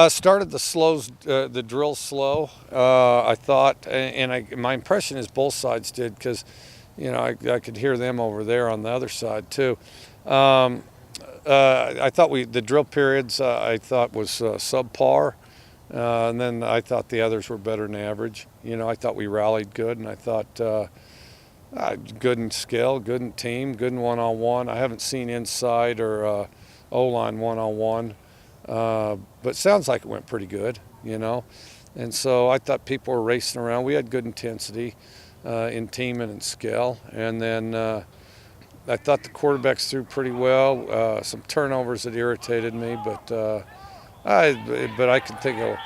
Started the drill slow. I thought, my impression is both sides did because, I could hear them over there on the other side too. Um, I thought the drill periods I thought was subpar, and then I thought the others were better than average. I thought we rallied good, and I thought good in skill, good in team, good in one-on-one. I haven't seen inside or O-line one-on-one, but sounds like it went pretty good, And so I thought people were racing around. We had good intensity in team and in skill, and then I thought the quarterbacks threw pretty well. Some turnovers that irritated me, but I can think of,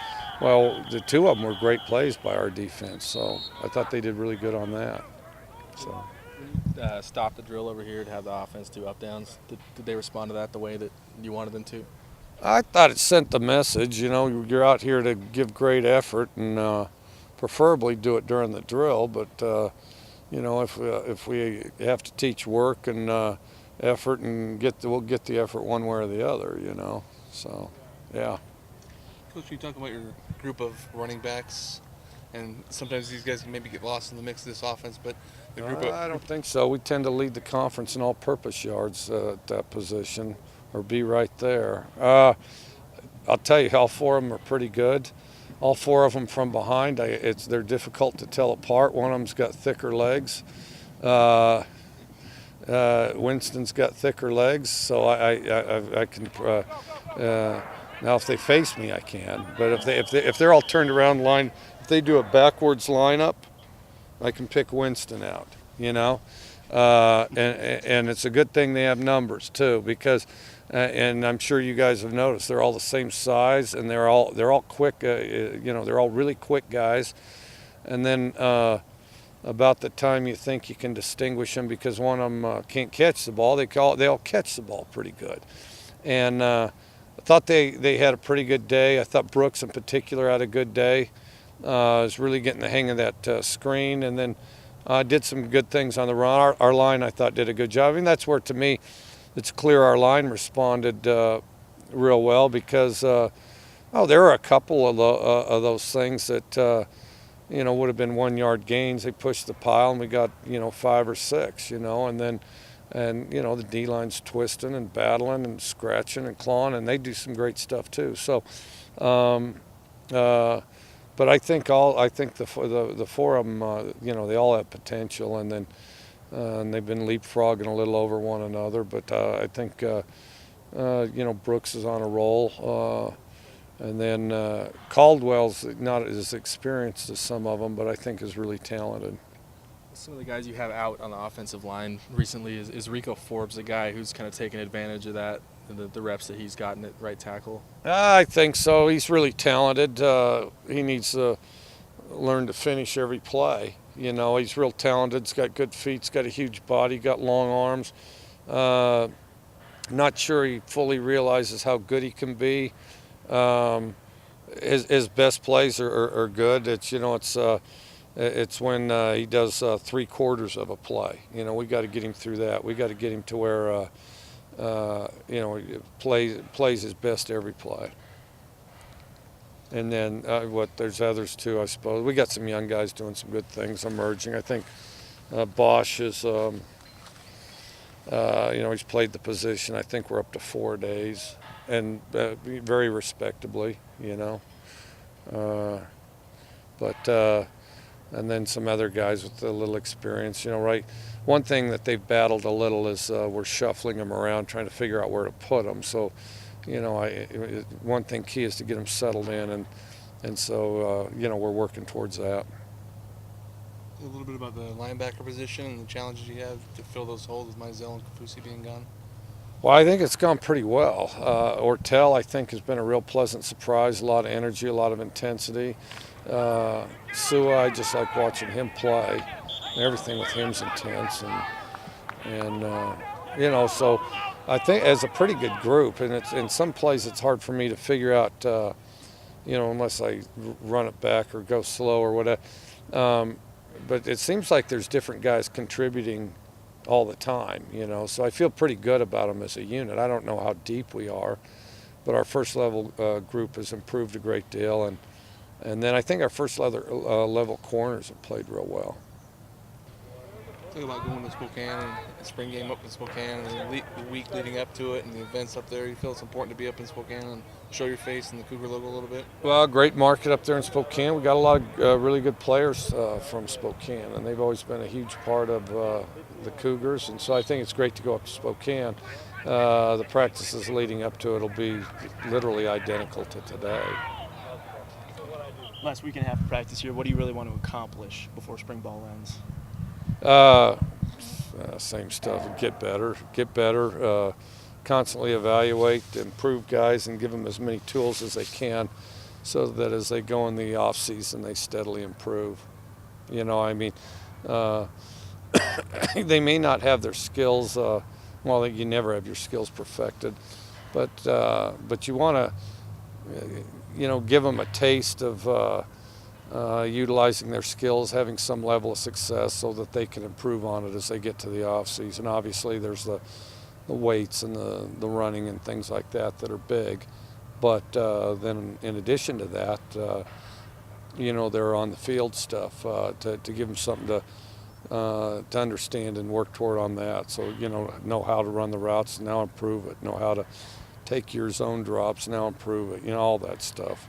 well, the two of them were great plays by our defense, so I thought they did really good on that. So. Stop the drill over here to have the offense do up downs. Did they respond to that the way that you wanted them to? I thought it sent the message, you're out here to give great effort and preferably do it during the drill, but if we have to teach work and effort and we'll get the effort one way or the other. So, yeah. Coach, you talk about your group of running backs, and sometimes these guys can maybe get lost in the mix of this offense, but the group of... I don't think so. We tend to lead the conference in all-purpose yards at that position, or be right there. I'll tell you, all four of them are pretty good. All four of them from behind. They're difficult to tell apart. One of them's got thicker legs. Winston's got thicker legs, so I can. Now, if they face me, I can. But if they're all turned around line, if they do a backwards lineup, I can pick Winston out. And it's a good thing they have numbers too, because and I'm sure you guys have noticed they're all the same size, and they're all quick. They're all really quick guys. And then about the time you think you can distinguish them, because one of them can't catch the ball, they all catch the ball pretty good. And I thought they had a pretty good day. I thought Brooks in particular had a good day. Was really getting the hang of that screen, and then did some good things on the run. Our line, I thought, did a good job. I mean, that's where, to me, it's clear our line responded real well, because there were a couple of those things that would have been 1 yard gains. They pushed the pile, and we got 5 or 6, and then the D line's twisting and battling and scratching and clawing, and they do some great stuff too. So. But I think the four of them, they all have potential, and then and they've been leapfrogging a little over one another. But I think Brooks is on a roll, and then Caldwell's not as experienced as some of them, but I think is really talented. Some of the guys you have out on the offensive line recently is Rico Forbes, a guy who's kind of taken advantage of that, the reps that he's gotten at right tackle? I think so. He's really talented. He needs to learn to finish every play. He's real talented. He's got good feet. He's got a huge body. Got long arms. Not sure he fully realizes how good he can be. His best plays are good. It's when he does 3/4 of a play. We got to get him through that. We got to get him to where plays his best every play. And then there's others too, I suppose. We got some young guys doing some good things, emerging. I think Bosch is, he's played the position. I think we're up to 4 days, and very respectably, and then some other guys with a little experience, right. One thing that they've battled a little is we're shuffling them around, trying to figure out where to put them. So, one thing key is to get them settled in, and so, we're working towards that. A little bit about the linebacker position and the challenges you have to fill those holes with Mizell and Kafusi being gone. Well, I think it's gone pretty well. Ortel, I think, has been a real pleasant surprise. A lot of energy, a lot of intensity. Sua, I just like watching him play. Everything with him's intense, and so I think as a pretty good group. And it's in some plays it's hard for me to figure out, unless I run it back or go slow or whatever. But it seems like there's different guys contributing all the time, So I feel pretty good about them as a unit. I don't know how deep we are, but our first level group has improved a great deal, and then I think our first level corners have played real well. Talk about going to Spokane and the spring game up in Spokane and the week leading up to it and the events up there. You feel it's important to be up in Spokane and show your face and the Cougar logo a little bit? Well, great market up there in Spokane. We got a lot of really good players from Spokane, and they've always been a huge part of the Cougars, and so I think it's great to go up to Spokane. The practices leading up to it will be literally identical to today. Last week and a half of practice here, what do you really want to accomplish before spring ball ends? Same stuff. Get better, constantly evaluate, improve guys, and give them as many tools as they can so that as they go in the off season, they steadily improve. You know, I mean, they may not have their skills, well, you never have your skills perfected, but you want to, you know, give them a taste of utilizing their skills, having some level of success so that they can improve on it as they get to the off season. Obviously, there's the weights and the running and things like that are big, but then in addition to that, you know, they're on the field stuff to give them something to understand and work toward on that. So, you know how to run the routes, now improve it. Know how to take your zone drops, now improve it. You know, all that stuff.